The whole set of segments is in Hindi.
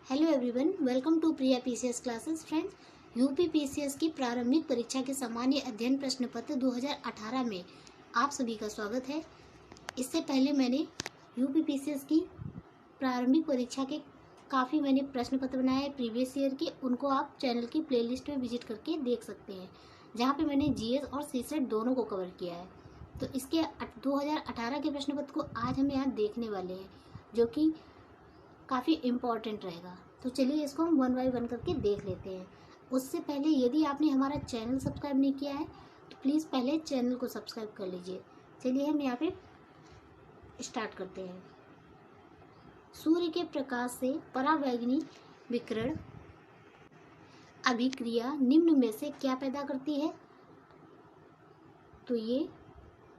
Hello everyone, welcome to Priya PCS classes. Friends, UP PCS की प्रारंभिक परीक्षा के सामान्य अध्ययन प्रश्न पत्र 2018 में आप सभी का स्वागत है। इससे पहले मैंने यूपी पीसीएस की प्रारंभिक परीक्षा के काफ़ी मैंने प्रश्न पत्र बनाए हैं प्रीवियस ईयर के। उनको आप चैनल की प्लेलिस्ट में विजिट करके देख सकते हैं, जहाँ पे मैंने जीएस और सीसेट दोनों को कवर किया है। तो इसके 2018 के प्रश्न पत्र को आज हम यहाँ देखने वाले हैं, जो कि काफ़ी इम्पॉर्टेंट रहेगा। तो चलिए इसको हम वन बाय वन करके देख लेते हैं। उससे पहले यदि आपने हमारा चैनल सब्सक्राइब नहीं किया है तो प्लीज़ पहले चैनल को सब्सक्राइब कर लीजिए। चलिए हम यहाँ पे स्टार्ट करते हैं। सूर्य के प्रकाश से परावैंगनी विकिरण अभिक्रिया निम्न में से क्या पैदा करती है? तो ये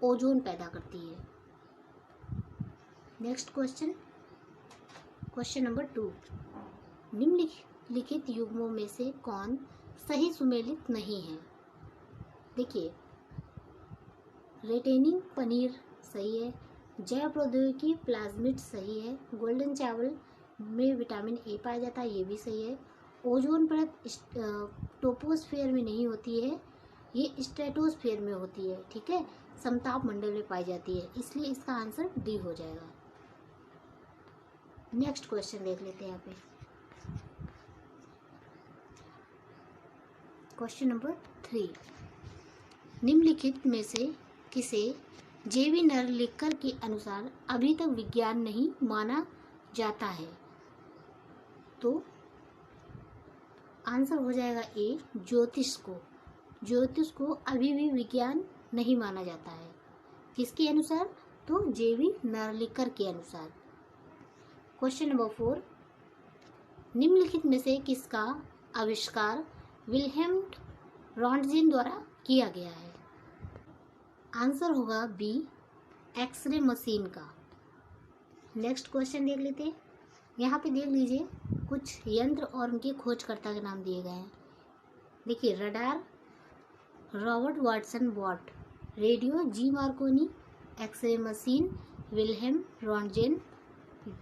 ओजोन पैदा करती है। नेक्स्ट क्वेश्चन नंबर 2, निम्नलिखित युग्मों में से कौन सही सुमेलित नहीं है? देखिए, रेटेनिंग पनीर सही है, जैव प्रौद्योगिकी प्लाज्मिड सही है, गोल्डन चावल में विटामिन ए पाया जाता है, ये भी सही है। ओजोन परत टोपोस्फेयर में नहीं होती है, ये स्ट्रेटोस्फेयर में होती है, ठीक है, समताप मंडल में पाई जाती है, इसलिए इसका आंसर डी हो जाएगा। नेक्स्ट क्वेश्चन देख लेते हैं यहाँ पे। क्वेश्चन नंबर 3, निम्नलिखित में से किसे जेवी नरलिकर के अनुसार अभी तक विज्ञान नहीं माना जाता है? तो आंसर हो जाएगा ए, ज्योतिष को अभी भी विज्ञान नहीं माना जाता है। किसके अनुसार? तो जेवी नरलिकर के अनुसार। क्वेश्चन नंबर 4, निम्नलिखित में से किसका आविष्कार विल्हेम रॉन्टजेन द्वारा किया गया है? आंसर होगा बी, एक्सरे मशीन का। नेक्स्ट क्वेश्चन देख लेते हैं। यहाँ पे देख लीजिए, कुछ यंत्र और उनके खोजकर्ता के नाम दिए गए हैं। देखिए, radar Robert Watson Watt, radio G Marconi, X-ray machine Wilhelm Roentgen,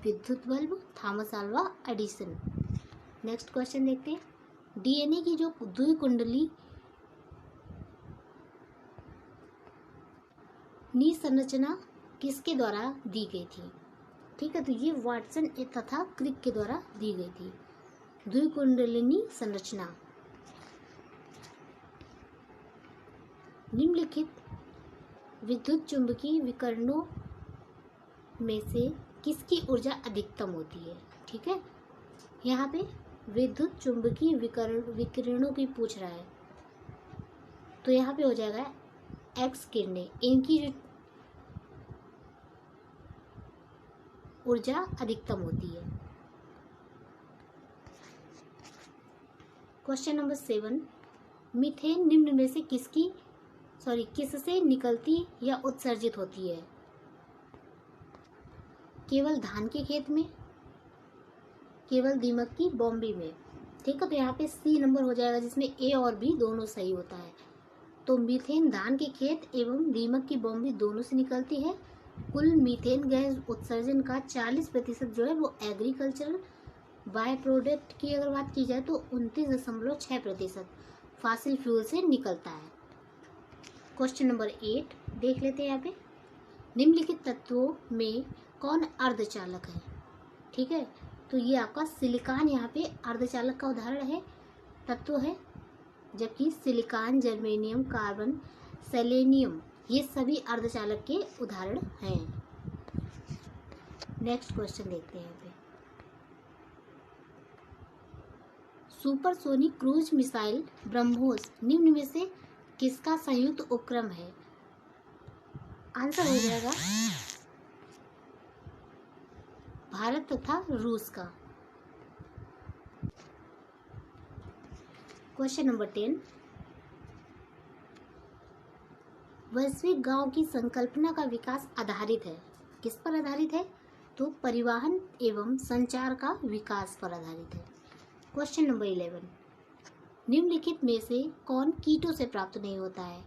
विद्युत bulb Thomas Alva Edison. Next question देखते हैं। डीएनए की जो द्विकुंडली संरचना किसके द्वारा दी गई थी? ठीक है, तो ये वाटसन तथा क्रिक के द्वारा दी गई थी, द्विकुंडलिनी संरचना। निम्नलिखित विद्युत चुंबकीय विकिरणों में से किसकी ऊर्जा अधिकतम होती है? ठीक है, यहाँ पे विद्युत चुंबकीय विकिरणों की पूछ रहा है, तो यहाँ पे हो जाएगा एक्स किरणें, इनकी जो ऊर्जा अधिकतम होती है। क्वेश्चन नंबर 7, मीथेन निम्न में से किससे निकलती या उत्सर्जित होती है? केवल धान के खेत में, केवल दीमक की बॉम्बे में। ठीक है, तो यहाँ पे सी नंबर हो जाएगा, जिसमें ए और बी दोनों सही होता है। तो मीथेन धान के खेत एवं दीमक की बॉम्बे दोनों से निकलती है। कुल मीथेन गैस उत्सर्जन का 40% जो है वो एग्रीकल्चरल बाय प्रोडक्ट की अगर बात की जाए तो 29.6% फॉसिल फ्यूल से निकलता है। क्वेश्चन नंबर 8 देख लेते हैं यहाँ पे। निम्नलिखित तत्वों में कौन अर्धचालक है? ठीक है, तो ये आपका सिलिकॉन यहाँ पे अर्धचालक का उदाहरण है, तत्व है, जबकि सिलिकॉन, जर्मेनियम, कार्बन, सेलेनियम ये सभी अर्धचालक के उदाहरण हैं। नेक्स्ट क्वेश्चन देखते हैं यहाँ पे। सुपरसोनिक क्रूज मिसाइल ब्रह्मोस निम्न में से किसका संयुक्त उपक्रम है? आंसर हो जाएगा भारत तथा रूस का। क्वेश्चन नंबर 10, वैश्विक गांव की संकल्पना का विकास आधारित है, किस पर आधारित है? तो परिवहन एवं संचार का विकास पर आधारित है। क्वेश्चन नंबर 11, निम्नलिखित में से कौन कीटों से प्राप्त नहीं होता है?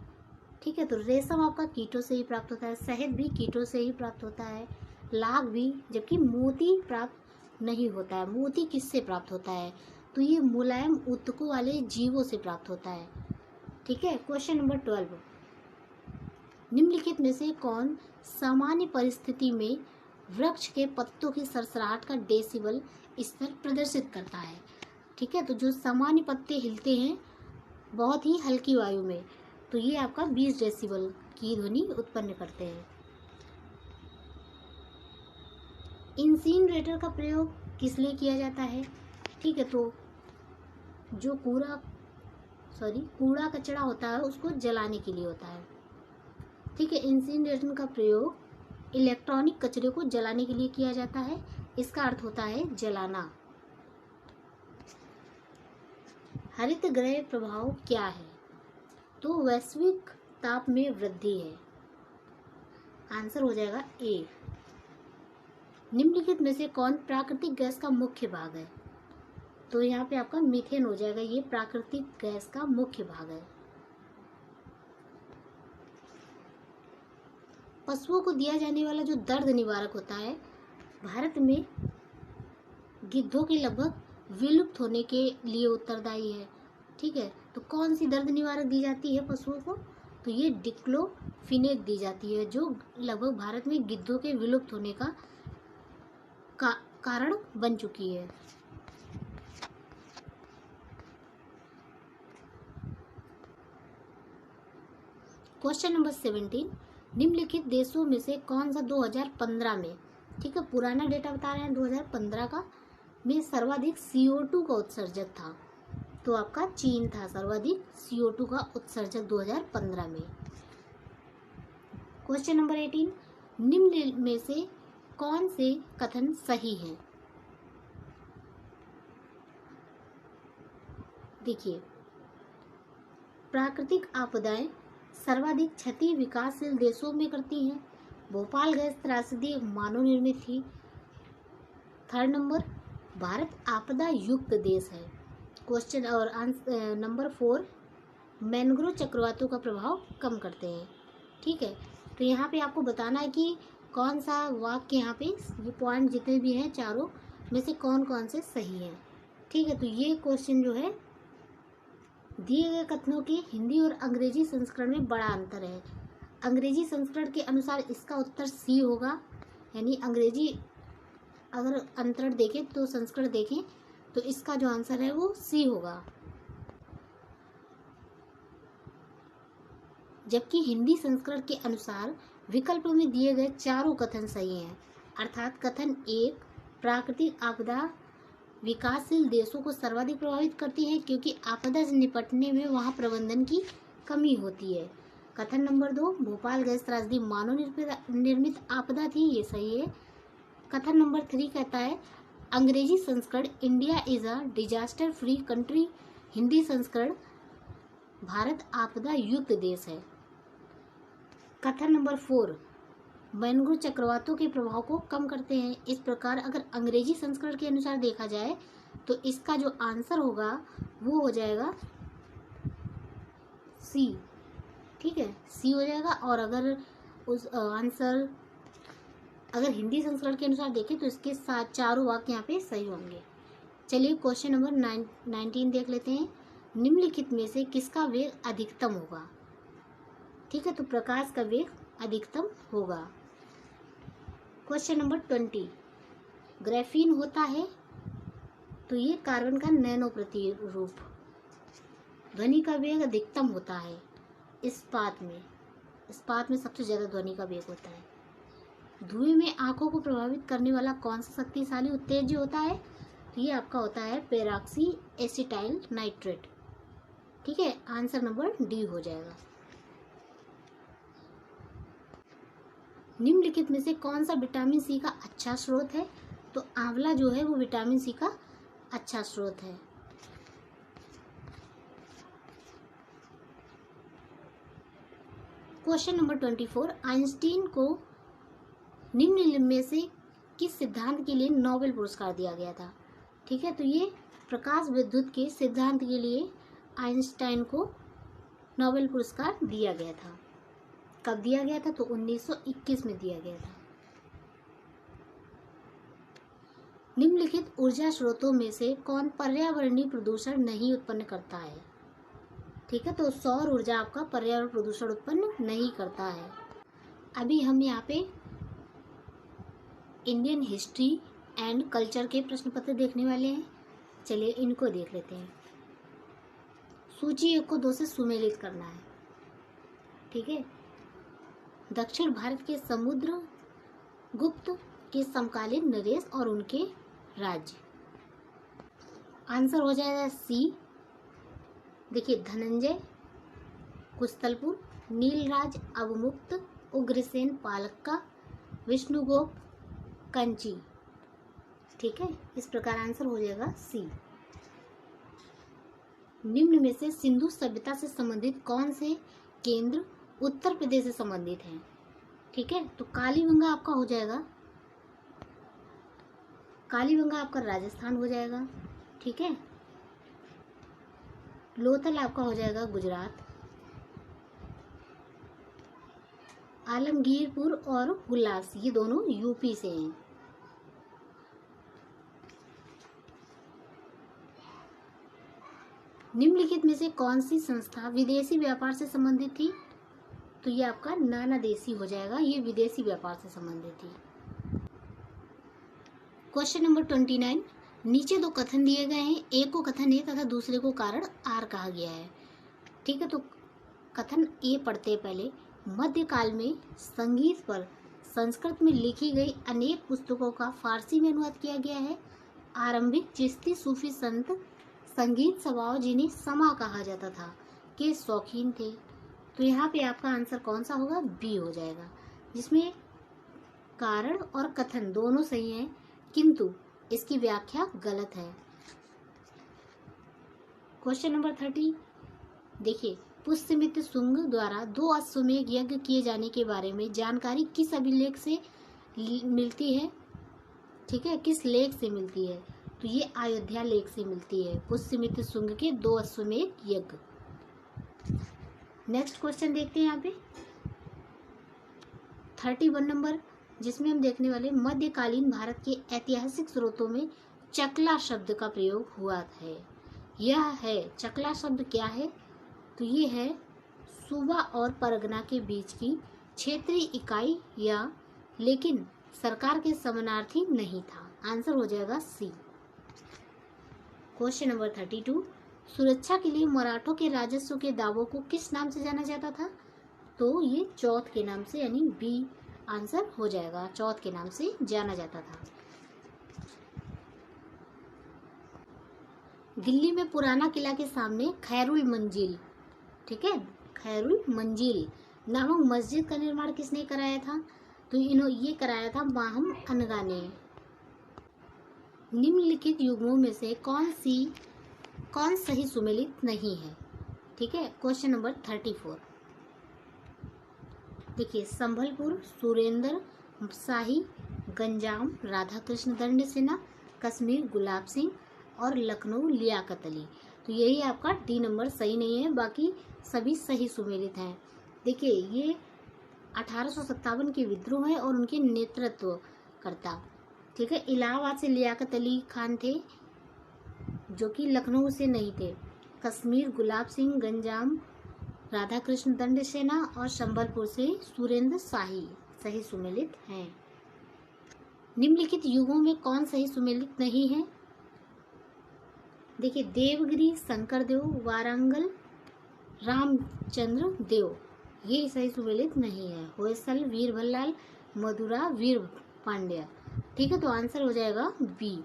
ठीक है, तो रेशम आपका कीटों से ही प्राप्त होता है, शहद भी कीटों से ही प्राप्त होता है, लाख भी, जबकि मोती प्राप्त नहीं होता है। मोती किससे प्राप्त होता है? तो ये मुलायम ऊतकों वाले जीवों से प्राप्त होता है। ठीक है। क्वेश्चन नंबर 12, निम्नलिखित में से कौन सामान्य परिस्थिति में वृक्ष के पत्तों की सरसराहट का डेसिबल स्तर प्रदर्शित करता है? ठीक है। तो जो सामान्य पत्ते हिलते हैं बहुत ही हल्की वायु में, तो ये आपका 20 डेसिबल की ध्वनि उत्पन्न करते हैं। इंसिनरेटर का प्रयोग किस लिए किया जाता है? ठीक है। तो जो कूड़ा कचरा होता है उसको जलाने के लिए होता है। ठीक है। इंसिनरेटर का प्रयोग इलेक्ट्रॉनिक कचरे को जलाने के लिए किया जाता है। इसका अर्थ होता है जलाना। हरित गृह प्रभाव क्या है? तो वैश्विक ताप में वृद्धि है। आंसर हो जाएगा ए। निम्नलिखित में से कौन प्राकृतिक गैस का मुख्य भाग है? तो यहाँ पे आपका मीथेन हो जाएगा। ये प्राकृतिक गैस का मुख्य भाग है। पशुओं को दिया जाने वाला जो दर्द निवारक होता है, भारत में गिद्धों के लगभग विलुप्त होने के लिए उत्तरदायी है। ठीक है। तो कौन सी दर्द निवारक दी जाती है पशुओं को? तो ये डिक्लोफिनेक दी जाती है, जो लगभग भारत में गिद्धों के विलुप्त होने का कारण बन चुकी है। क्वेश्चन नंबर 17, निम्नलिखित देशों में से कौन सा 2015 में, ठीक है, पुराना डेटा बता रहे हैं 2015 का, में सर्वाधिक CO2 का उत्सर्जक था? तो आपका चीन था सर्वाधिक CO2 का उत्सर्जक 2015 में। क्वेश्चन नंबर 18, निम्न में से कौन से कथन सही हैं? देखिए, प्राकृतिक आपदाएं सर्वाधिक क्षति विकासशील देशों में करती हैं। भोपाल गैस त्रासदी मानव निर्मित थी। थर्ड नंबर, भारत आपदा युक्त देश है। क्वेश्चन और आंसर नंबर 4, मैंग्रोव चक्रवातों का प्रभाव कम करते हैं। ठीक है। तो यहाँ पे आपको बताना है कि कौन सा वाक्य, यहाँ पे ये पॉइंट जितने भी हैं चारों में से कौन कौन से सही हैं। ठीक है। तो ये क्वेश्चन जो है, दिए गए कथनों के हिंदी और अंग्रेजी संस्करण में बड़ा अंतर है। अंग्रेजी संस्करण के अनुसार इसका उत्तर सी होगा, यानी अंग्रेजी अगर अंतरण देखें तो संस्करण देखें तो इसका जो आंसर है वो सी होगा। जबकि हिंदी संस्करण के अनुसार विकल्प में दिए गए चारों कथन सही हैं। अर्थात कथन 1, प्राकृतिक आपदा विकासशील देशों को सर्वाधिक प्रभावित करती है क्योंकि आपदा से निपटने में वहां प्रबंधन की कमी होती है। कथन नंबर 2, भोपाल गैस त्रासदी मानव निर्मित आपदा थी, ये सही है। कथन नंबर 3 कहता है अंग्रेजी संस्करण India is a disaster free country, Hindi संस्करण भारत आपदा युक्त देश है। कथन नंबर 4, मैंग्रोव चक्रवातों के प्रभाव को कम करते हैं। इस प्रकार अगर अंग्रेजी संस्करण के अनुसार देखा जाए तो इसका जो आंसर होगा वो हो जाएगा सी। ठीक है, सी हो जाएगा। और अगर उस आंसर अगर हिंदी संस्करण के अनुसार देखें तो इसके साथ चारों वाक्य यहाँ पे सही होंगे। चलिए क्वेश्चन नंबर 19 देख लेते हैं। निम्नलिखित में से किसका वेग अधिकतम होगा? ठीक है। तो प्रकाश का वेग अधिकतम होगा। क्वेश्चन नंबर 20, ग्राफीन होता है तो ये कार्बन का नैनो प्रतिरूप। ध्वनि का वेग अधिकतम होता है इस्पात में सबसे ज्यादा ध्वनि का वेग होता है। धुएं में आंखों को प्रभावित करने वाला कौन सा शक्तिशाली उत्तेज्य होता है? तो ये आपका होता है पेरॉक्सी एसिटाइल नाइट्रेट। ठीक है, आंसर नंबर डी हो जाएगा। निम्नलिखित में से कौन सा विटामिन सी का अच्छा स्रोत है? तो आंवला जो है वो विटामिन सी का अच्छा स्रोत है। क्वेश्चन नंबर 24, आइंस्टीन को निम्न में से किस सिद्धांत के लिए नोबेल पुरस्कार दिया गया था? ठीक है। तो ये प्रकाश विद्युत के सिद्धांत के लिए आइंस्टाइन को नोबेल पुरस्कार दिया गया था। कब दिया गया था? तो 1921 में दिया गया था। निम्नलिखित ऊर्जा स्रोतों में से कौन पर्यावरणीय प्रदूषण नहीं उत्पन्न करता है? ठीक है, तो सौर ऊर्जा आपका पर्यावरण प्रदूषण उत्पन्न नहीं करता है। अभी हम यहाँ पे इंडियन हिस्ट्री एंड कल्चर के प्रश्न पत्र देखने वाले हैं। चलिए इनको देख लेते हैं। सूची 1 को 2 से सुमेलित करना है। ठीक है, दक्षिण भारत के समुद्र गुप्त के समकालीन नरेश और उनके राज्य। आंसर हो जाएगा सी। देखिए, धनंजय, कुस्तलपुर, नीलराज अवमुक्त, उग्रसेन पालक्का, विष्णुगोप, कंची। ठीक है, इस प्रकार आंसर हो जाएगा सी। निम्न में से सिंधु सभ्यता से संबंधित कौन से केंद्र उत्तर प्रदेश से संबंधित हैं? ठीक है, तो कालीबंगा आपका हो जाएगा, कालीबंगा आपका राजस्थान हो जाएगा। ठीक है, लोथल आपका हो जाएगा गुजरात। आलमगीरपुर और हुल्लास ये दोनों यूपी से हैं। निम्नलिखित में से कौन सी संस्था विदेशी व्यापार से संबंधित थी? तो ये आपका नाना देशी हो जाएगा, ये विदेशी व्यापार से संबंधित थी। क्वेश्चन नंबर 29, नीचे 2 कथन दिए गए हैं, एक को कथन ए तथा दूसरे को कारण आर कहा गया है। ठीक है, तो कथन ए पढ़ते पहले। मध्यकाल में संगीत पर संस्कृत में लिखी गई अनेक पुस्तकों का फारसी में अनुवाद किया गया है। आरंभिक चिश्ती सूफी संत संगीत सभाओं जिन्हें समा कहा जाता था के शौकीन थे। तो यहाँ पे आपका आंसर कौन सा होगा? बी हो जाएगा, जिसमें कारण और कथन दोनों सही हैं किंतु इसकी व्याख्या गलत है। क्वेश्चन नंबर 30, देखिए, पुष्यमित्र शुंग द्वारा 2 अश्वमेध यज्ञ किए जाने के बारे में जानकारी किस अभिलेख से मिलती है? ठीक है, किस लेख से मिलती है? तो ये अयोध्या लेख से मिलती है, पुष्यमित्र शुंग के 2 अश्वमेध यज्ञ। नेक्स्ट क्वेश्चन देखते हैं यहाँ पे 31 नंबर, जिसमें हम देखने वाले मध्यकालीन भारत के ऐतिहासिक स्रोतों में चकला शब्द का प्रयोग हुआ है। यह है, चकला शब्द क्या है? तो ये है सूबा और परगना के बीच की क्षेत्रीय इकाई या, लेकिन सरकार के समानार्थी नहीं था। आंसर हो जाएगा सी। क्वेश्चन नंबर 32, सुरक्षा के लिए मराठों के राजस्व के दावों को किस नाम से जाना जाता था? तो ये चौथ के नाम से, यानी बी आंसर हो जाएगा, चौथ के नाम से जाना जाता था। दिल्ली में पुराना किला के सामने खैरुल मंजिल, ठीक है, खैरुल मंजिल नामक मस्जिद का निर्माण किसने कराया था? तो ये कराया था माहम अनगा ने। निम्नलिखित युग्मों में से कौन सही सुमेलित नहीं है? ठीक है, क्वेश्चन नंबर 34, देखिए, संभलपुर सुरेंद्र शाही, गंजाम राधा कृष्ण दंड सेना, कश्मीर गुलाब सिंह और लखनऊ लियाकत अली। तो यही आपका डी नंबर सही नहीं है, बाकी सभी सही सुमेलित हैं। देखिए, ये 1857 के विद्रोह है और उनके नेतृत्व करता, ठीक है, इलाहाबाद से लियाकत अली खान थे जो कि लखनऊ से नहीं थे। कश्मीर गुलाब सिंह, गंजाम राधा कृष्ण दंड सेना और संबलपुर से सुरेंद्र शाही सही सुमेलित हैं। निम्नलिखित युगों में कौन सही सुमेलित नहीं है? देखिए, देवगिरी शंकरदेव, वारंगल रामचंद्र देव, ये सही सुमेलित नहीं है। होयसल वीर भल्लाल, मधुरा वीर पांड्या। ठीक है, तो आंसर हो जाएगा बी।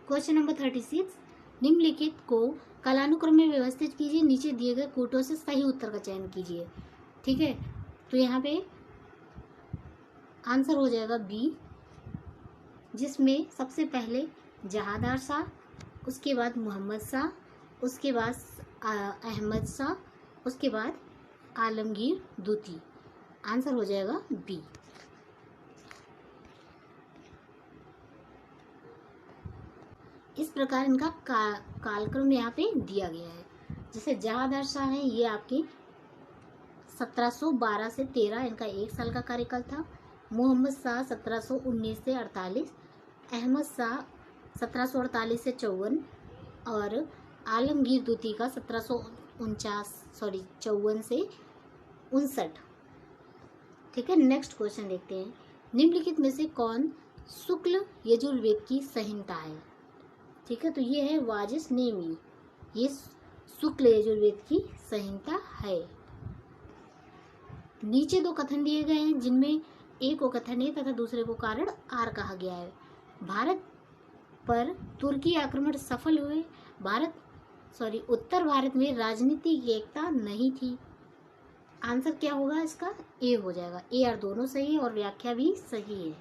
क्वेश्चन नंबर 36, निम्नलिखित को कालानुक्रम में व्यवस्थित कीजिए, नीचे दिए गए कोटों से सही उत्तर का चयन कीजिए। ठीक है, तो यहाँ पे आंसर हो जाएगा बी, जिसमें सबसे पहले जहादार शाह, उसके बाद मोहम्मद शाह, उसके बाद अहमद शाह, उसके बाद आलमगीर दूती। आंसर हो जाएगा बी। इस प्रकार इनका कालक्रम यहाँ पे दिया गया है। जैसे जहादार शाह है, ये आपके 1712 से 13 इनका 1 साल का कार्यकाल था। मोहम्मद शाह 1719 से 48, अहमद शाह 1748 से 54 और आलमगीर द्वितीय का 54 से 59। ठीक है, नेक्स्ट क्वेश्चन देखते हैं। निम्नलिखित में से कौन शुक्ल यजुर्वेद की संहिता है? ठीक है, तो ये है वाजिस नेमी, ये शुक्ल यजुर्वेद की संहिता है। नीचे दो कथन दिए गए हैं जिनमें एक को कथन है तथा दूसरे को कारण आर कहा गया है। भारत पर तुर्की आक्रमण सफल हुए। उत्तर भारत में राजनीतिक एकता नहीं थी। आंसर क्या होगा इसका? ए हो जाएगा। ए आर दोनों सही है और व्याख्या भी सही है।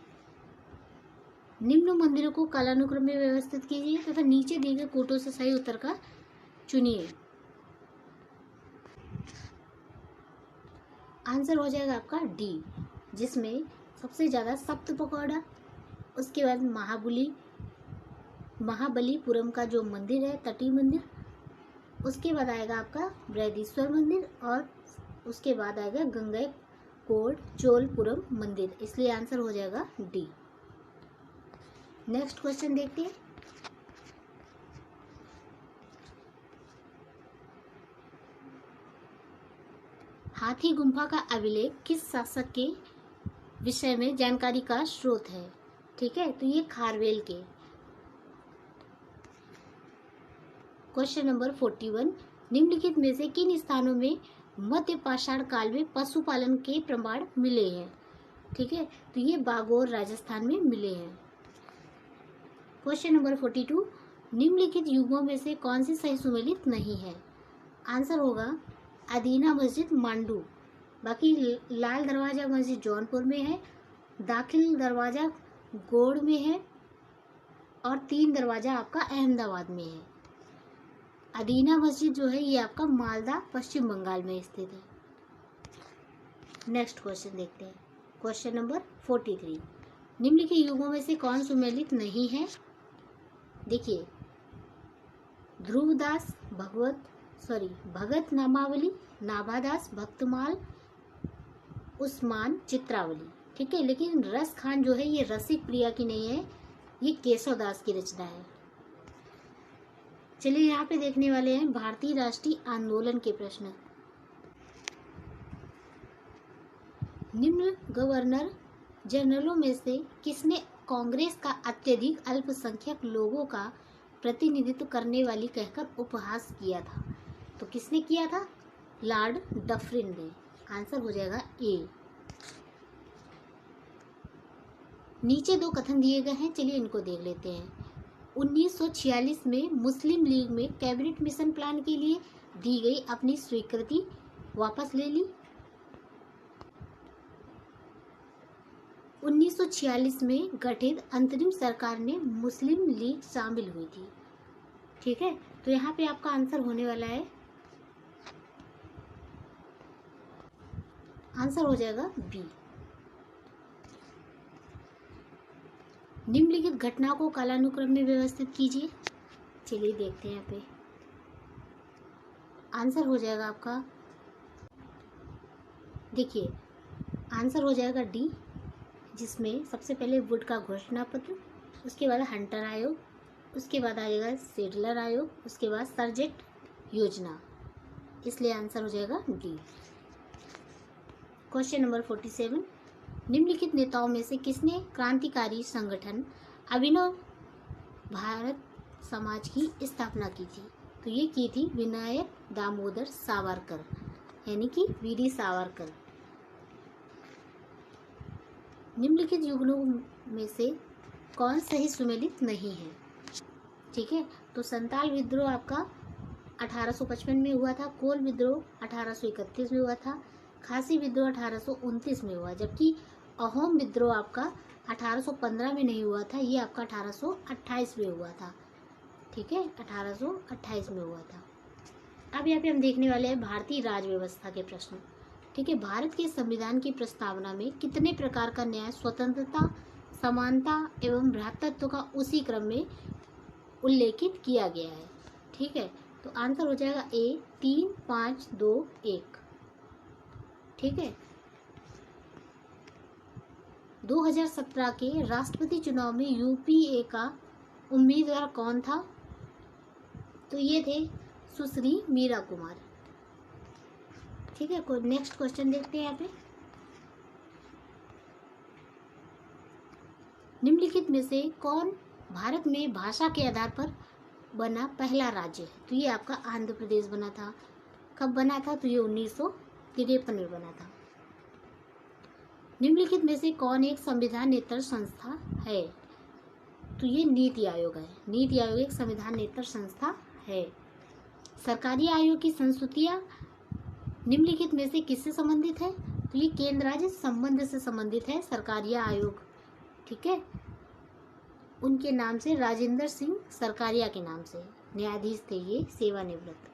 निम्न मंदिरों को कालानुक्रम में व्यवस्थित कीजिए तथा नीचे दिए गए कोटों से सही उत्तर का चुनिए। आंसर हो जाएगा आपका डी, जिसमें सबसे ज्यादा सप्त पकौड़ा, उसके बाद महाबलीपुरम का जो मंदिर है, तटीय मंदिर, उसके बाद आएगा आपका बृहदीश्वर मंदिर और उसके बाद आएगा गंगैकोंड चोलपुरम मंदिर, इसलिए आंसर हो जाएगा डी। नेक्स्ट क्वेश्चन देखते हैं। हाथी गुम्फा का अभिलेख किस शासक के विषय में जानकारी का स्रोत है? ठीक है, तो ये खारवेल के। क्वेश्चन नंबर 41, निम्नलिखित में से किन स्थानों में मध्य पाषाण काल में पशुपालन के प्रमाण मिले हैं? ठीक है, तो ये बागोर राजस्थान में मिले हैं। क्वेश्चन नंबर 42, निम्नलिखित युगों में से कौन सी सही सुमेलित नहीं है? आंसर होगा अदीना मस्जिद मांडू, बाकी लाल दरवाजा मस्जिद जौनपुर में है, दाखिल दरवाजा गोड़ में है और 3 दरवाजा आपका अहमदाबाद में है। अदीना मस्जिद जो है ये आपका मालदा पश्चिम बंगाल में स्थित है। नेक्स्ट क्वेश्चन देखते हैं। क्वेश्चन नंबर 43, निम्नलिखित युगों में से कौन सुमेलित नहीं है? देखिए, ध्रुवदास भगत नामावली, नाभादास भक्तमाल, उस्मान चित्रावली। ठीक है, लेकिन रस खान जो है ये रसिक प्रिया की नहीं है, ये केशवदास की रचना है। चलिए यहाँ पे देखने वाले हैं भारतीय राष्ट्रीय आंदोलन के प्रश्न। निम्न गवर्नर जनरलों में से किसने कांग्रेस का अत्यधिक अल्पसंख्यक लोगों का प्रतिनिधित्व करने वाली कहकर उपहास किया था? तो किसने किया था? लॉर्ड डफरिन ने। आंसर हो जाएगा ए। नीचे दो कथन दिए गए हैं, चलिए इनको देख लेते हैं। 1946 में मुस्लिम लीग में कैबिनेट मिशन प्लान के लिए दी गई अपनी स्वीकृति वापस ले ली। 1946 में गठित अंतरिम सरकार में मुस्लिम लीग शामिल हुई थी। ठीक है, तो यहाँ पे आपका आंसर होने वाला है, आंसर हो जाएगा बी। निम्नलिखित घटना को कालानुक्रम में व्यवस्थित कीजिए। चलिए देखते हैं यहाँ पे। आंसर हो जाएगा आपका, देखिए आंसर हो जाएगा डी, जिसमें सबसे पहले वुड का घोषणा पत्र, उसके बाद हंटर आयोग, उसके बाद आएगा सेडलर आयोग, उसके बाद सर्जेंट योजना, इसलिए आंसर हो जाएगा डी। क्वेश्चन नंबर 47, निम्नलिखित नेताओं में से किसने क्रांतिकारी संगठन अभिनव भारत समाज की स्थापना की थी? तो ये की थी विनायक दामोदर सावरकर, यानी कि वीडी सावरकर। निम्नलिखित युगलों में से कौन सही सुमेलित नहीं है? ठीक है, तो संताल विद्रोह आपका 1855 में हुआ था, कोल विद्रोह 1831 में हुआ था, खासी विद्रोह 1829 में हुआ, जबकि अहोम विद्रोह आपका 1815 में नहीं हुआ था, ये आपका 1828 में हुआ था। ठीक है, 1828 में हुआ था। अब यहाँ पे हम देखने वाले हैं भारतीय राज व्यवस्था के प्रश्न। ठीक है, भारत के संविधान की प्रस्तावना में कितने प्रकार का न्याय, स्वतंत्रता, समानता एवं भ्रातृत्व का उसी क्रम में उल्लेखित किया गया है? ठीक है, तो आंसर हो जाएगा ए 3, 5, 2, 1। ठीक है, 2017 के राष्ट्रपति चुनाव में यूपीए का उम्मीदवार कौन था? तो ये थे सुश्री मीरा कुमार। ठीक है, कोई नेक्स्ट क्वेश्चन देखते हैं यहाँ पे। निम्नलिखित में से कौन भारत में भाषा के आधार पर बना पहला राज्य है? तो ये आपका आंध्र प्रदेश बना था। कब बना था? तो ये 1953 में बना था। निम्नलिखित में से कौन एक संविधानेतर संस्था है? तो ये नीति आयोग है। नीति आयोग एक संविधानेतर संस्था है। सरकारी आयोग की संस्तुतियां निम्नलिखित में से किससे संबंधित है? तो ये केंद्र राज्य संबंध से संबंधित है सरकारी आयोग। ठीक है, उनके नाम से राजेंद्र सिंह सरकारिया के नाम से न्यायाधीश थे, ये सेवानिवृत्त।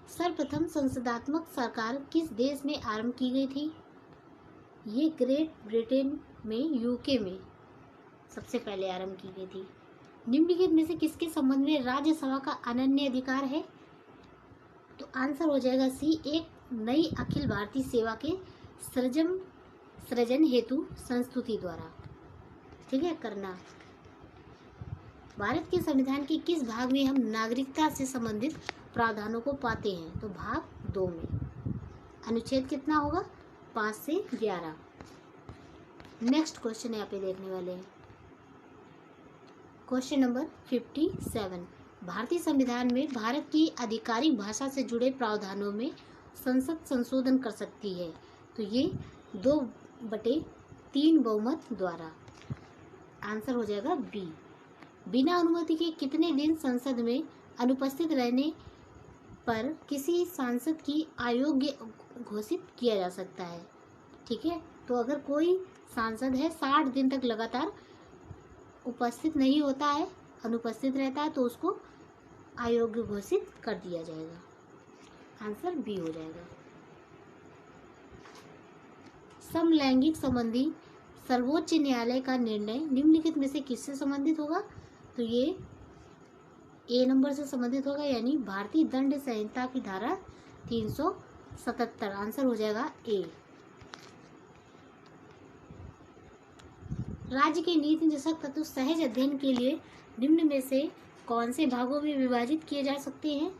सर्वप्रथम संसदात्मक सरकार किस देश में आरंभ की गई थी? ये ग्रेट ब्रिटेन में, यूके में सबसे पहले आरंभ की गई थी। निम्नलिखित में से किसके संबंध में राज्यसभा का अनन्य अधिकार है? तो आंसर हो जाएगा सी, एक नई अखिल भारतीय सेवा के सृजन हेतु संस्तुति द्वारा। ठीक है, करना। भारत के संविधान के किस भाग में हम नागरिकता से संबंधित प्रावधानों को पाते हैं? तो भाग 2 में। अनुच्छेद कितना होगा? 5 से 11। नेक्स्ट क्वेश्चन यहाँ पे देखने वाले हैं। Question number 57। भारतीय संविधान में भारत की आधिकारिक भाषा से जुड़े प्रावधानों में संसद संशोधन कर सकती है। तो ये 2/3 बहुमत द्वारा। आंसर हो जाएगा बी। बिना अनुमति के कितने दिन संसद में अनुपस्थित रहने पर किसी सांसद की अयोग्य घोषित किया जा सकता है? ठीक है, तो अगर कोई सांसद है 60 दिन तक लगातार उपस्थित नहीं होता है, अनुपस्थित रहता है, तो उसको अयोग्य घोषित कर दिया जाएगा। आंसर बी हो जाएगा। समलैंगिक संबंधी सर्वोच्च न्यायालय का निर्णय निम्नलिखित में से किससे संबंधित होगा? तो ये ए नंबर से संबंधित होगा, यानी भारतीय दंड संहिता की धारा 377। आंसर हो जाएगा ए। राज्य के नीति निर्देशक तत्व सहज अध्ययन के लिए निम्न में से कौन से भागों में विभाजित किए जा सकते हैं?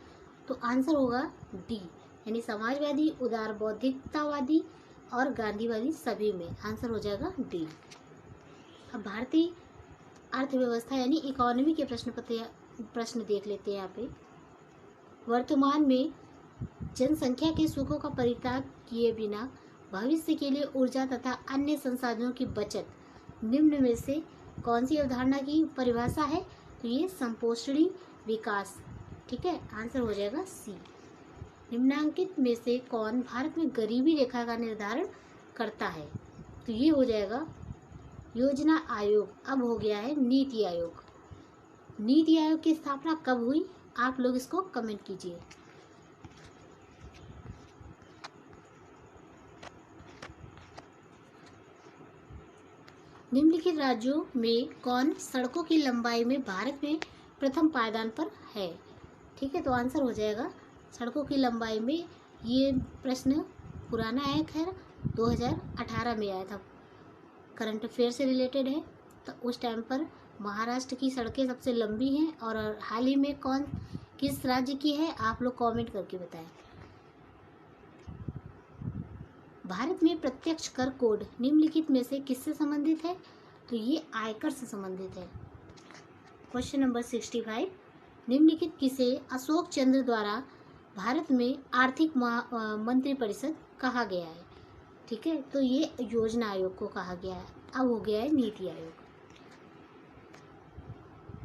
तो आंसर होगा डी, यानी समाजवादी, उदार बौद्धिकतावादी और गांधीवादी सभी में। आंसर हो जाएगा डी। अब भारतीय अर्थव्यवस्था यानी इकोनॉमी के प्रश्न देख लेते हैं यहाँ पे। वर्तमान में जनसंख्या के सुखों का परित्याग किए बिना भविष्य के लिए ऊर्जा तथा अन्य संसाधनों की बचत निम्न में से कौन सी अवधारणा की परिभाषा है? तो ये संपोषणी विकास। ठीक है, आंसर हो जाएगा सी। निम्नांकित में से कौन भारत में गरीबी रेखा का निर्धारण करता है? तो ये हो जाएगा योजना आयोग। अब हो गया है नीति आयोग। नीति आयोग की स्थापना कब हुई? आप लोग इसको कमेंट कीजिए। निम्नलिखित राज्यों में कौन सड़कों की लंबाई में भारत में प्रथम पायदान पर है? ठीक है, तो आंसर हो जाएगा सड़कों की लंबाई में। ये प्रश्न पुराना है, खैर 2018 में आया था, करंट अफेयर से रिलेटेड है। तो उस टाइम पर महाराष्ट्र की सड़कें सबसे लंबी हैं, और हाल ही में किस राज्य की है, आप लोग कमेंट करके बताएं। भारत में प्रत्यक्ष कर कोड निम्नलिखित में से किससे संबंधित है? तो ये आयकर से संबंधित है। Question number 65। निम्नलिखित किसे अशोक चंद्र द्वारा भारत में आर्थिक मंत्रिपरिषद कहा गया है? ठीक है, तो ये योजना आयोग को कहा गया है। अब हो गया है नीति आयोग।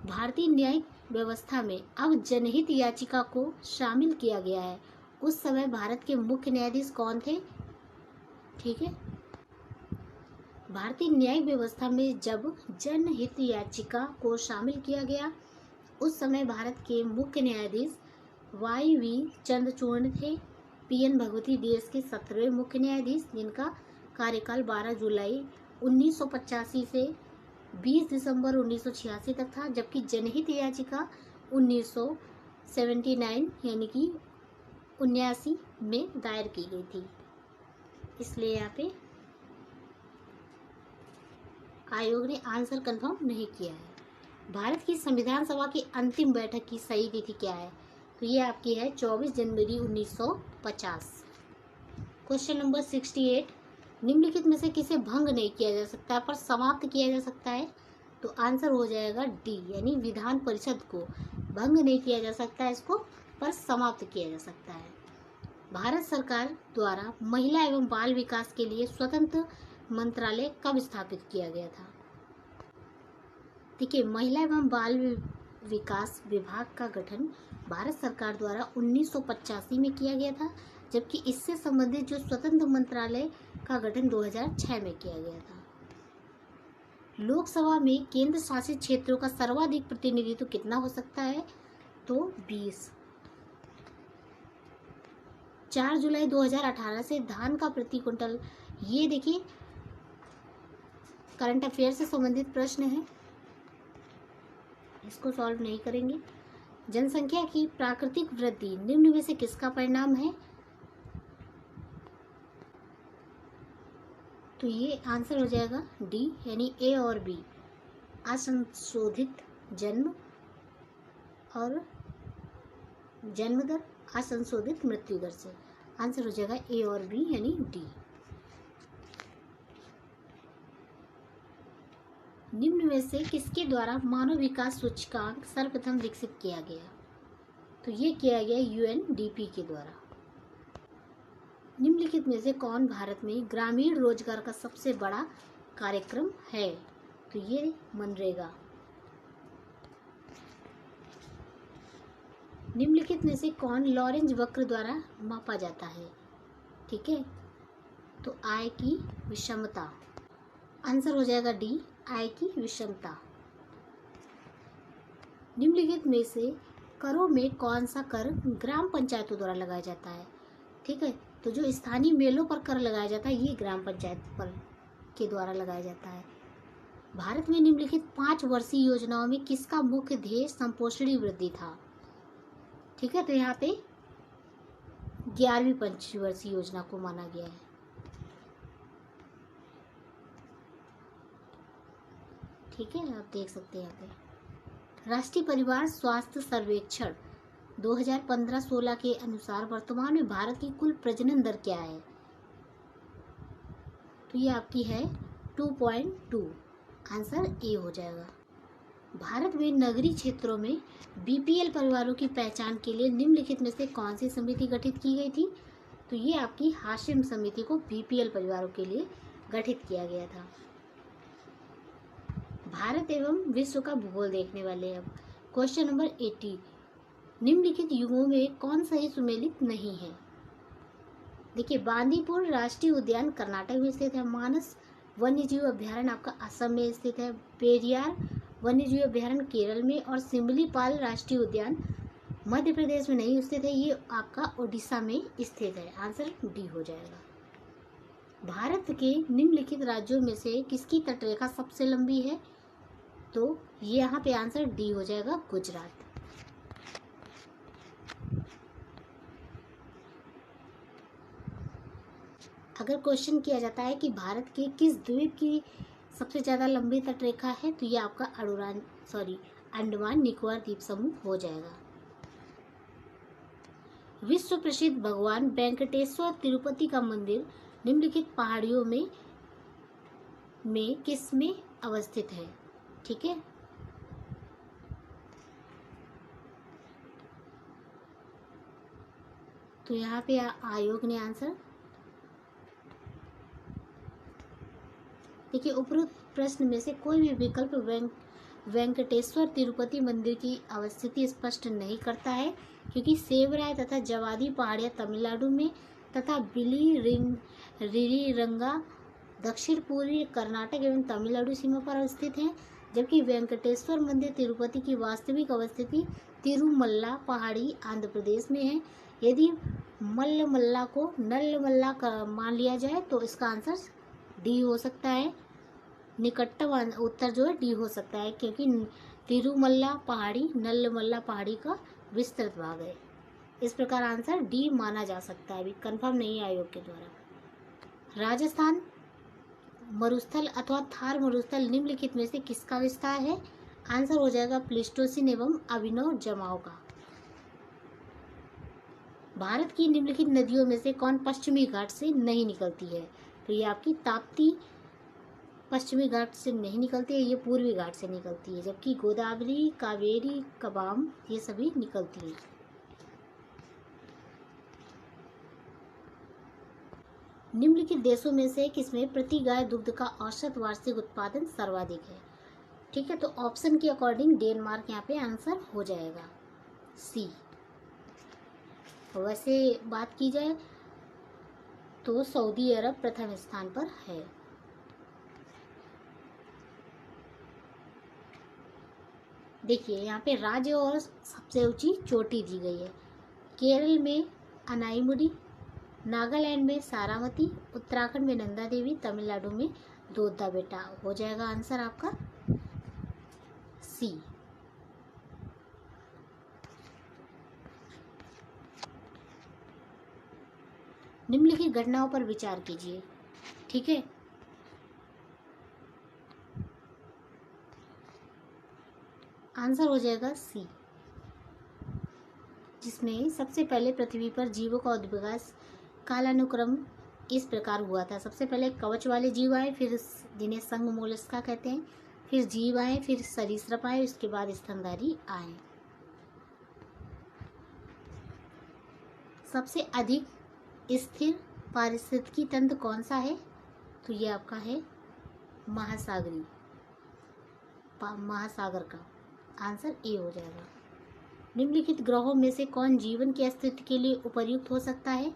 भारतीय न्यायिक व्यवस्था में अब जनहित याचिका को शामिल किया गया है। उस समय भारत के मुख्य न्यायाधीश कौन थे? ठीक है, भारतीय न्यायिक व्यवस्था में जब जनहित याचिका को शामिल किया गया, उस समय भारत के मुख्य न्यायाधीश YV चंद्रचूड़ थे। PN भगवती देश के 17वें मुख्य न्यायाधीश, जिनका कार्यकाल 12 जुलाई 1985 से 20 दिसंबर 1986 तक था, जबकि जनहित याचिका 1979 यानी कि 79 में दायर की गई थी, इसलिए यहाँ पे आयोग ने आंसर कंफर्म नहीं किया है। भारत की संविधान सभा की अंतिम बैठक की सही तिथि क्या है? तो ये आपकी है 24 जनवरी 1950। क्वेश्चन नंबर 68, निम्नलिखित में से किसे भंग नहीं किया जा सकता पर समाप्त किया जा सकता है? तो आंसर हो जाएगा डी, यानी विधान परिषद को भंग नहीं किया जा सकता, इसको पर समाप्त किया जा सकता है। भारत सरकार द्वारा महिला एवं बाल विकास के लिए स्वतंत्र मंत्रालय कब स्थापित किया गया था? देखिए, महिला एवं बाल विकास विभाग का गठन भारत सरकार द्वारा 1985 में किया गया था, जबकि इससे संबंधित जो स्वतंत्र मंत्रालय का गठन 2006 में किया गया था। लोकसभा में केंद्र शासित क्षेत्रों का सर्वाधिक प्रतिनिधित्व कितना हो सकता है? तो 20। 4 जुलाई 2018 से धान का प्रति क्विंटल, ये देखिए करंट अफेयर से संबंधित प्रश्न है, इसको सॉल्व नहीं करेंगे। जनसंख्या की प्राकृतिक वृद्धि निम्न में से किसका परिणाम है? तो ये आंसर हो जाएगा डी, यानी ए और बी, असंशोधित जन्म और जन्म दर, असंशोधित मृत्यु दर से। आंसर हो जाएगा ए और बी, यानी डी। निम्न में से किसके द्वारा मानव विकास सूचकांक सर्वप्रथम विकसित किया गया? तो ये किया गया यूएनडीपी के द्वारा। निम्नलिखित में से कौन भारत में ग्रामीण रोजगार का सबसे बड़ा कार्यक्रम है? तो ये मनरेगा। निम्नलिखित में से कौन लॉरेंज वक्र द्वारा मापा जाता है? ठीक है, तो आय की विषमता। आंसर हो जाएगा डी, आय की विषमता। निम्नलिखित में से करों में कौन सा कर ग्राम पंचायतों द्वारा लगाया जाता है? ठीक है, तो जो स्थानीय मेलों पर कर लगाया जाता है, ये ग्राम पंचायत पर के द्वारा लगाया जाता है। भारत में निम्नलिखित 5 वर्षीय योजनाओं में किसका मुख्य ध्येय संपोषणी वृद्धि था? ठीक है, तो यहाँ पे 11वीं पंचवर्षीय योजना को माना गया है। ठीक है, आप देख सकते हैं यहाँ पे राष्ट्रीय परिवार स्वास्थ्य सर्वेक्षण 2015-16 के अनुसार वर्तमान में भारत की कुल प्रजनन दर क्या है? तो ये आपकी है 2.2। आंसर ए हो जाएगा। भारत में नगरीय क्षेत्रों में बीपीएल परिवारों की पहचान के लिए निम्नलिखित में से कौन सी समिति गठित की गई थी? तो ये आपकी हाशिम समिति को बीपीएल परिवारों के लिए गठित किया गया था। भारत एवं विश्व का भूगोल देखने वाले अब क्वेश्चन नंबर 80, निम्नलिखित युगों में कौन सा ही सुमेलित नहीं है? देखिए, बांदीपुर राष्ट्रीय उद्यान कर्नाटक में स्थित है, मानस वन्यजीव अभ्यारण्य आपका असम में स्थित है, पेरियार वन्यजीव अभ्यारण्य केरल में, और सिमलीपाल राष्ट्रीय उद्यान मध्य प्रदेश में नहीं स्थित है, ये आपका उड़ीसा में स्थित है। आंसर डी हो जाएगा। भारत के निम्नलिखित राज्यों में से किसकी तटरेखा सबसे लंबी है? तो ये यहाँ पे आंसर डी हो जाएगा, गुजरात। अगर क्वेश्चन किया जाता है कि भारत के किस द्वीप की सबसे ज़्यादा लंबी तटरेखा है, तो ये आपका अंडमान निकोबार द्वीप समूह हो जाएगा। विश्व प्रसिद्ध भगवान वेंकटेश्वर तिरुपति का मंदिर निम्नलिखित पहाड़ियों में किस में अवस्थित है? ठीक है, तो यहाँ पे आयोग ने आंसर, देखिए उपरोक्त प्रश्न में से कोई भी विकल्प वेंकटेश्वर तिरुपति मंदिर की अवस्थिति स्पष्ट नहीं करता है, क्योंकि सेवराय तथा जवादी पहाड़ियाँ तमिलनाडु में तथा बिलीरिरंगा दक्षिण पूर्वी कर्नाटक एवं तमिलनाडु सीमा पर स्थित हैं, जबकि वेंकटेश्वर मंदिर तिरुपति की वास्तविक अवस्थिति तिरुमल्ला पहाड़ी आंध्र प्रदेश में है। यदि मल्लमल्ला को नल्लमल्ला मान लिया जाए तो इसका आंसर डी हो सकता है। निकटतम उत्तर जो है डी हो सकता है, क्योंकि तिरुमल्ला पहाड़ी नल्लमल्ला पहाड़ी का विस्तृत भाग है। इस प्रकार आंसर डी माना जा सकता है, अभी कंफर्म नहीं है आयोग के द्वारा। राजस्थान मरुस्थल अथवा थार मरुस्थल निम्नलिखित में से किसका विस्तार है? आंसर हो जाएगा प्लीस्टोसिन एवं अभिनव जमाव का। भारत की निम्नलिखित नदियों में से कौन पश्चिमी घाट से नहीं निकलती है? तो ये आपकी ताप्ती पश्चिमी घाट से नहीं निकलती है, ये पूर्वी घाट से निकलती है, जबकि गोदावरी, कावेरी, कबाम ये सभी निकलती है। निम्नलिखित देशों में से किसमें प्रति गाय दुग्ध का औसत वार्षिक उत्पादन सर्वाधिक है? ठीक है, तो ऑप्शन के अकॉर्डिंग डेनमार्क यहाँ पे आंसर हो जाएगा सी। वैसे बात की जाए तो सऊदी अरब प्रथम स्थान पर है। देखिए यहाँ पे राज्य और सबसे ऊंची चोटी दी गई है। केरल में अनाईमुडी, नागालैंड में सारावती, उत्तराखंड में नंदा देवी, तमिलनाडु में दोद्दा बेटा। हो जाएगा आंसर आपका सी। निम्नलिखित घटनाओं पर विचार कीजिए। ठीक है, आंसर हो जाएगा सी, जिसमें सबसे पहले पृथ्वी पर जीवों का उद्विकास कालानुक्रम इस प्रकार हुआ था। सबसे पहले कवच वाले जीव आए, फिर जिन्हें संघ मोलस्का कहते हैं, फिर जीव आए, फिर सरीसृप आए, उसके बाद स्तनधारी आए। सबसे अधिक स्थिर पारिस्थितिकी तंत्र कौन सा है? तो ये आपका है महासागर का। आंसर ए हो जाएगा। निम्नलिखित ग्रहों में से कौन जीवन के अस्तित्व के लिए उपयुक्त हो सकता है?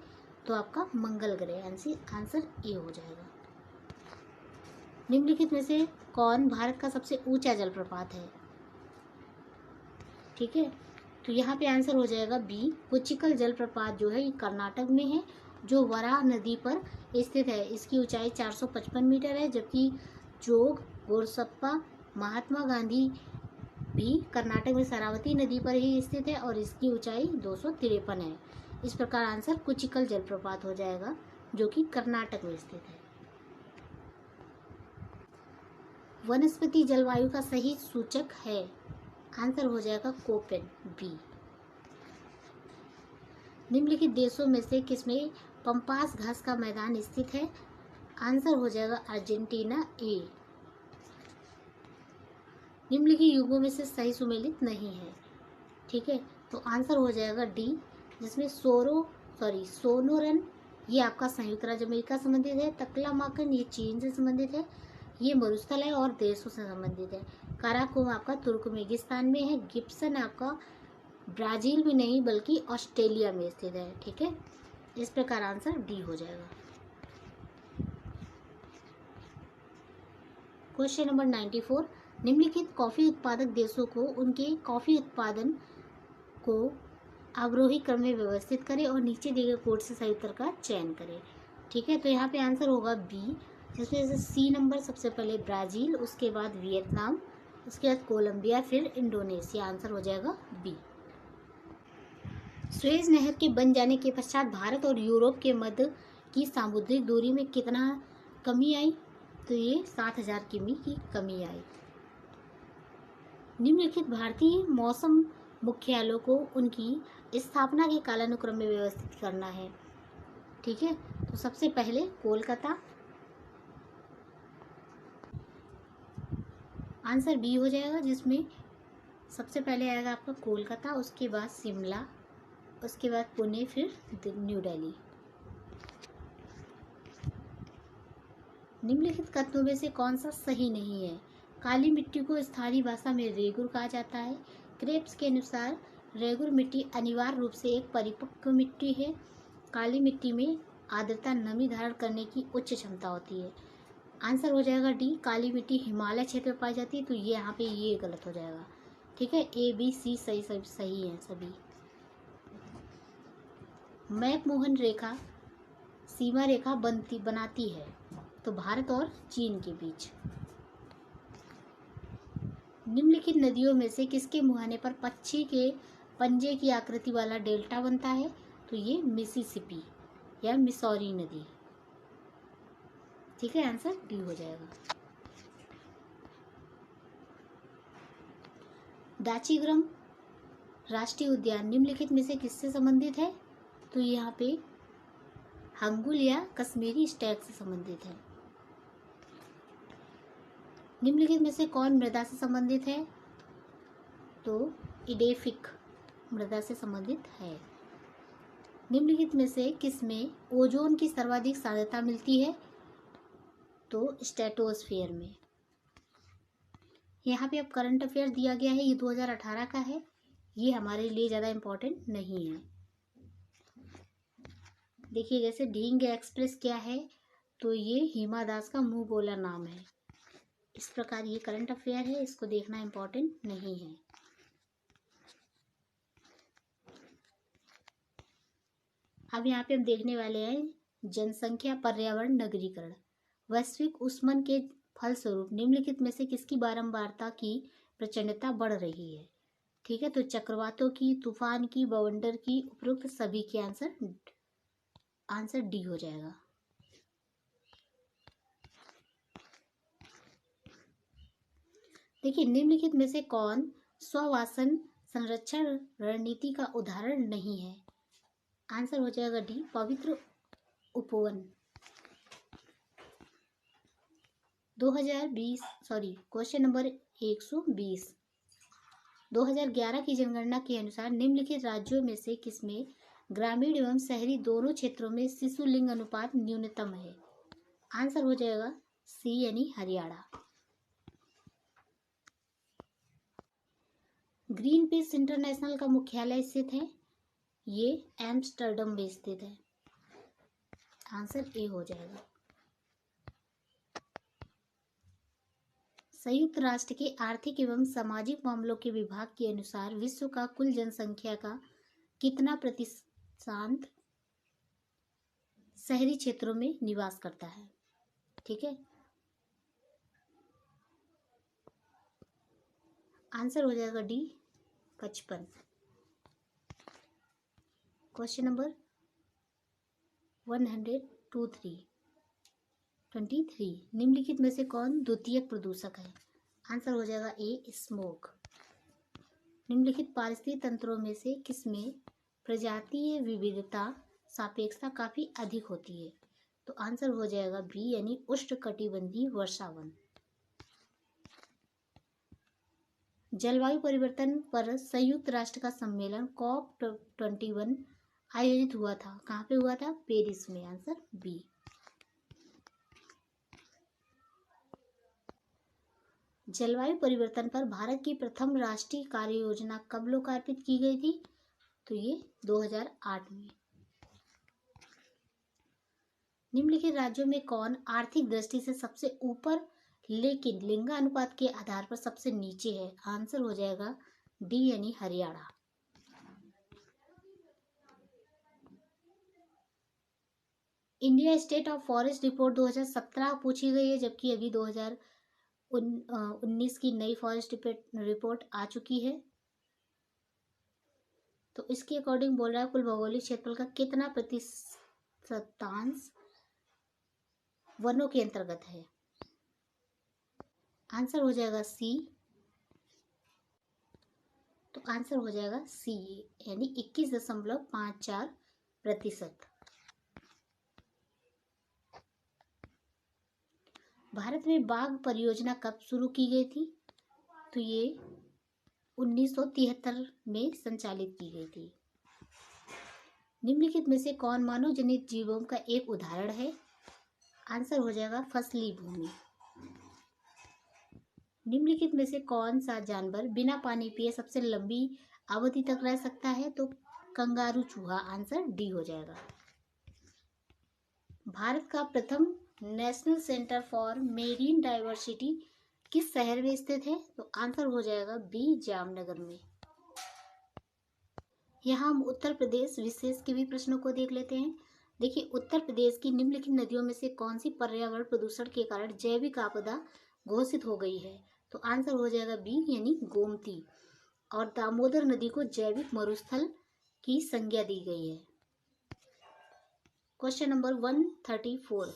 तो आपका मंगल ग्रह। आंसर ए हो जाएगा। निम्नलिखित में से कौन भारत का सबसे ऊंचा जलप्रपात है? ठीक है, तो यहाँ पे आंसर हो जाएगा बी। कुचिकल जलप्रपात जो है ये कर्नाटक में है, जो वराह नदी पर स्थित है। इसकी ऊंचाई 455 मीटर है, जबकि जोग, गोरसप्पा, महात्मा गांधी भी कर्नाटक में शरावती नदी पर ही स्थित है और इसकी ऊंचाई 253 है। इस प्रकार आंसर कुचिकल जलप्रपात हो जाएगा, जो कि कर्नाटक में स्थित है। वनस्पति जलवायु का सही सूचक है? आंसर हो जाएगा कोपेन बी। निम्नलिखित देशों में से किसमें पंपास घास का मैदान स्थित है? आंसर हो जाएगा अर्जेंटीना ए। निम्नलिखित युगों में से सही सुमेलित नहीं है। ठीक है, तो आंसर हो जाएगा डी, जिसमें सोनोरन ये आपका संयुक्त राज्य अमेरिका संबंधित है, तकलामाकन ये चीन से संबंधित है, ये मरुस्थल है और देशों से संबंधित है, काराकोरम आपका तुर्कमेनिस्तान में है, गिब्सन आपका ब्राजील में नहीं बल्कि ऑस्ट्रेलिया में स्थित है। ठीक है, इस प्रकार आंसर डी हो जाएगा। क्वेश्चन नंबर 94, निम्नलिखित कॉफी उत्पादक देशों को उनके कॉफी उत्पादन को अवरोही क्रम में व्यवस्थित करें और नीचे दिए गए कोड से सही उत्तर का चयन करें। ठीक है, तो यहाँ पे आंसर होगा बी, जिसमें से सी नंबर सबसे पहले ब्राजील, उसके बाद वियतनाम, उसके बाद कोलंबिया, फिर इंडोनेशिया। आंसर हो जाएगा बी। सुएज नहर के बन जाने के पश्चात भारत और यूरोप के मध्य की सामुद्रिक दूरी में कितना कमी आई? तो ये 7000 किमी की कमी आई। निम्नलिखित भारतीय मौसम मुख्यालयों को उनकी स्थापना के कालानुक्रम में व्यवस्थित करना है। ठीक है, तो सबसे पहले कोलकाता, आंसर बी हो जाएगा, जिसमें सबसे पहले आएगा आपका कोलकाता, उसके बाद शिमला, उसके बाद पुणे, फिर न्यू दिल्ली। निम्नलिखित कथनों में से कौन सा सही नहीं है? काली मिट्टी को स्थानीय भाषा में रेगुर कहा जाता है। क्रेप्स के अनुसार रेगुर मिट्टी अनिवार्य रूप से एक परिपक्व मिट्टी है। काली मिट्टी में आर्द्रता नमी धारण करने की उच्च क्षमता होती है। आंसर हो जाएगा डी, काली मिट्टी हिमालय क्षेत्र में पाई जाती है, तो ये यहाँ पे ये गलत हो जाएगा। ठीक है, ए बी सी सही है सभी। मैकमोहन रेखा सीमा रेखा बनाती है तो भारत और चीन के बीच। निम्नलिखित नदियों में से किसके मुहाने पर पक्षी के पंजे की आकृति वाला डेल्टा बनता है, तो ये मिसिसिपी या मिसौरी नदी। ठीक है, आंसर डी हो जाएगा। दाचीग्राम राष्ट्रीय उद्यान निम्नलिखित में से किससे संबंधित है? तो यहाँ पे हंगुल या कश्मीरी स्टैग से संबंधित है। निम्नलिखित में से कौन मृदा से संबंधित है? तो इडेफिक मृदा से संबंधित है। निम्नलिखित में से किसमें ओजोन की सर्वाधिक सांद्रता मिलती है? तो स्ट्रेटोस्फीयर में। यहाँ पे अब करंट अफेयर दिया गया है, ये 2018 का है, ये हमारे लिए ज़्यादा इम्पोर्टेंट नहीं है। देखिए, जैसे ढींग एक्सप्रेस क्या है? तो ये हिमा दास का मुंह बोला नाम है। इस प्रकार ये करंट अफेयर है, इसको देखना इम्पोर्टेंट नहीं है। अब यहाँ पे हम देखने वाले हैं जनसंख्या, पर्यावरण, नगरीकरण। वैश्विक ऊष्मन के फलस्वरूप निम्नलिखित में से किसकी बारंबारता की प्रचंडता बढ़ रही है? ठीक है, तो चक्रवातों की, तूफान की, बवंडर की, उपरोक्त सभी के आंसर डी हो जाएगा। देखिए, निम्नलिखित में से कौन स्ववासन संरक्षण रणनीति का उदाहरण नहीं है? आंसर हो जाएगा डी, पवित्र उपवन। 2020 क्वेश्चन नंबर 120। 2011 की जनगणना के अनुसार निम्नलिखित राज्यों में से किसमें ग्रामीण एवं शहरी दोनों क्षेत्रों में शिशु लिंग अनुपात न्यूनतम है? आंसर हो जाएगा सी यानी हरियाणा। ग्रीन पीस इंटरनेशनल का मुख्यालय स्थित है, ये एम्स्टर्डम में स्थित है। आंसर ए हो जाएगा। संयुक्त राष्ट्र के आर्थिक एवं सामाजिक मामलों के विभाग के अनुसार विश्व का कुल जनसंख्या का कितना प्रतिशत शहरी क्षेत्रों में निवास करता है? ठीक है, आंसर हो जाएगा डी, 55। Question number 123। निम्नलिखित में से कौन द्वितीयक प्रदूषक है? आंसर हो जाएगा ए, स्मोक। निम्नलिखित पारिस्थितिक तंत्रों में से किसमें प्रजातीय विविधता सापेक्षता काफी अधिक होती है? तो आंसर हो जाएगा बी यानी उष्णकटिबंधीय वर्षावन। जलवायु परिवर्तन पर संयुक्त राष्ट्र का सम्मेलन COP21 आयोजित हुआ था, कहाँ पे हुआ था? पेरिस में। Answer B. जलवायु परिवर्तन पर भारत की प्रथम राष्ट्रीय कार्य योजना कब लोकार्पित की गई थी? तो ये 2008 में। निम्नलिखित राज्यों में कौन आर्थिक दृष्टि से सबसे ऊपर लेकिन लिंगानुपात के आधार पर सबसे नीचे है? आंसर हो जाएगा डी यानी Haryana. India state of forest report 2017 पूछी गई है, जबकि अभी 2019 की नई फॉरेस्ट रिपोर्ट आ चुकी है। तो इसके अकॉर्डिंग बोल रहा है कुल भौगोलिक क्षेत्रफल का कितना प्रतिशतांश वनों के अंतर्गत है? आंसर हो जाएगा सी। तो आंसर हो जाएगा सी यानी 21.54%। भारत में बाघ परियोजना कब शुरू की गई थी? तो ये 1973 में संचालित की गई थी। निम्नलिखित में से कौन मानव जनित जीवों का एक उदाहरण है? आंसर हो जाएगा फसली भूमि। निम्नलिखित में से कौन सा जानवर बिना पानी पिए सबसे लंबी अवधि तक रह सकता है? तो कंगारू चूहा। आंसर डी हो जाएगा। भारत का प्रथम national centre for marine diversity किस शहर में स्थित है? तो आंसर हो जाएगा बी, जामनगर में। यहाँ हम उत्तर प्रदेश विशेष के भी प्रश्नों को देख लेते हैं। देखिए, उत्तर प्रदेश की निम्नलिखित नदियों में से कौन सी पर्यावरण प्रदूषण के कारण जैविक आपदा घोषित हो गई है? तो आंसर हो जाएगा बी यानी गोमती। और दामोदर नदी को जैविक मरुस्थल की संज्ञा दी गई है? क्वेश्चन नंबर 134,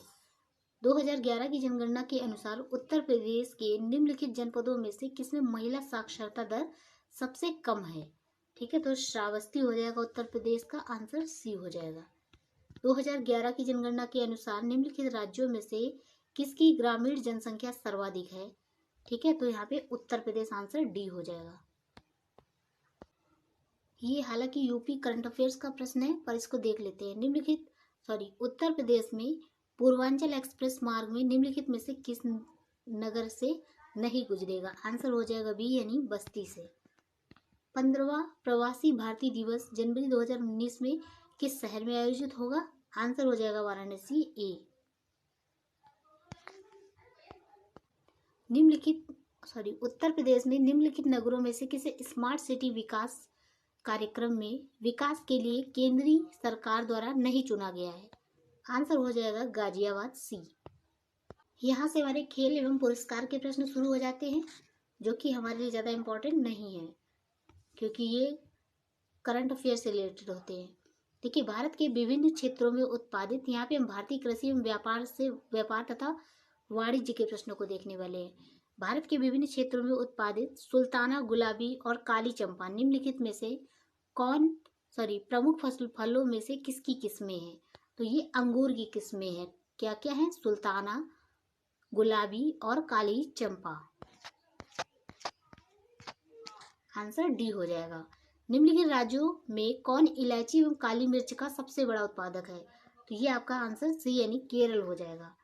2011 की जनगणना के अनुसार उत्तर प्रदेश के निम्नलिखित जनपदों में से किसमें महिला साक्षरता दर सबसे कम है? ठीक है, तो श्रावस्ती हो जाएगा उत्तर प्रदेश का, आंसर सी हो जाएगा। 2011 की जनगणना के अनुसार निम्नलिखित राज्यों में से किसकी ग्रामीण जनसंख्या सर्वाधिक है? ठीक है, तो यहाँ पे उत्तर प्रदेश, आंसर डी हो जाएगा। ये हालांकि यूपी करंट अफेयर्स का प्रश्न है, पर इसको देख लेते हैं। उत्तर प्रदेश में पूर्वांचल एक्सप्रेस मार्ग में निम्नलिखित में से किस नगर से नहीं गुजरेगा? आंसर हो जाएगा बी, यानी बस्ती से। 15वां प्रवासी भारतीय दिवस जनवरी 2019 में किस शहर में आयोजित होगा? आंसर हो जाएगा वाराणसी, ए। उत्तर प्रदेश में निम्नलिखित नगरों में से किसे स्मार्ट सिटी विकास कार्यक्रम में विकास के लिए केंद्रीय सरकार द्वारा नहीं चुना गया है? आंसर हो जाएगा गाजियाबाद, सी। यहाँ से हमारे खेल एवं पुरस्कार के प्रश्न शुरू हो जाते हैं, जो कि हमारे लिए ज़्यादा इम्पोर्टेंट नहीं है क्योंकि ये करंट अफेयर से रिलेटेड होते हैं। देखिए, भारत के विभिन्न क्षेत्रों में उत्पादित, यहाँ पे हम भारतीय कृषि एवं व्यापार तथा वाणिज्य के प्रश्नों को देखने वाले हैं। भारत के विभिन्न क्षेत्रों में उत्पादित सुल्ताना, गुलाबी और काली चंपा निम्नलिखित में से प्रमुख फलों में से किसकी किस्में हैं? तो ये अंगूर की किस्में हैं। क्या क्या है? सुल्ताना, गुलाबी और काली चंपा। आंसर डी हो जाएगा। निम्नलिखित राज्यों में कौन इलायची एवं काली मिर्च का सबसे बड़ा उत्पादक है? तो ये आपका आंसर सी, यानी केरल हो जाएगा।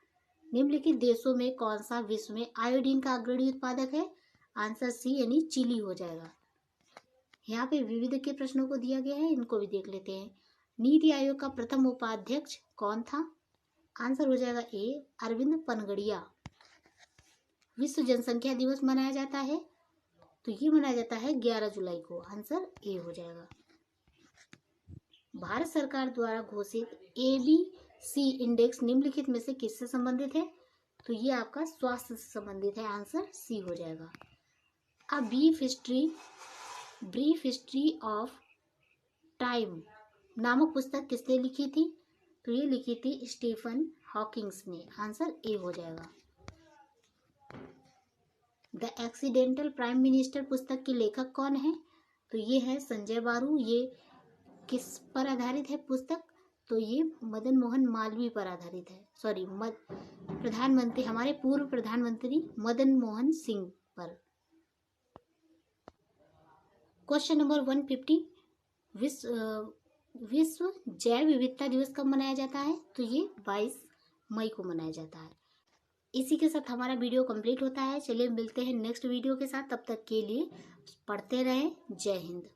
निम्नलिखित देशों में कौन सा विश्व में आयोडीन का अग्रणी उत्पादक है? आंसर सी, यानी चिली हो जाएगा। यहाँ पे विविध के प्रश्नों को दिया गया है, इनको भी देख लेते हैं। नीति आयोग का प्रथम उपाध्यक्ष कौन था? आंसर हो जाएगा ए, अरविंद पनगड़िया। विश्व जनसंख्या दिवस मनाया जाता है, तो ये मनाया जाता है 11 जुलाई को, आंसर ए हो जाएगा। भारत सरकार द्वारा घोषित ABC इंडेक्स निम्नलिखित में से किससे संबंधित है? तो ये आपका स्वास्थ्य से संबंधित है, आंसर सी हो जाएगा। A brief history of time नामक पुस्तक किसने लिखी थी? तो ये लिखी थी स्टीफन हॉकिंग्स ने, आंसर ए हो जाएगा। द एक्सीडेंटल प्राइम मिनिस्टर पुस्तक के लेखक कौन है? तो ये है संजय बारू। ये किस पर आधारित है पुस्तक? तो ये मदन मोहन मालवीय पर आधारित है, प्रधानमंत्री, हमारे पूर्व प्रधानमंत्री मदन मोहन सिंह पर। क्वेश्चन नंबर 150, विश्व जैव विविधता दिवस कब मनाया जाता है? तो ये 22 मई को मनाया जाता है। इसी के साथ हमारा वीडियो कंप्लीट होता है। चलिए मिलते हैं नेक्स्ट वीडियो के साथ, तब तक के लिए पढ़ते रहें। जय हिंद।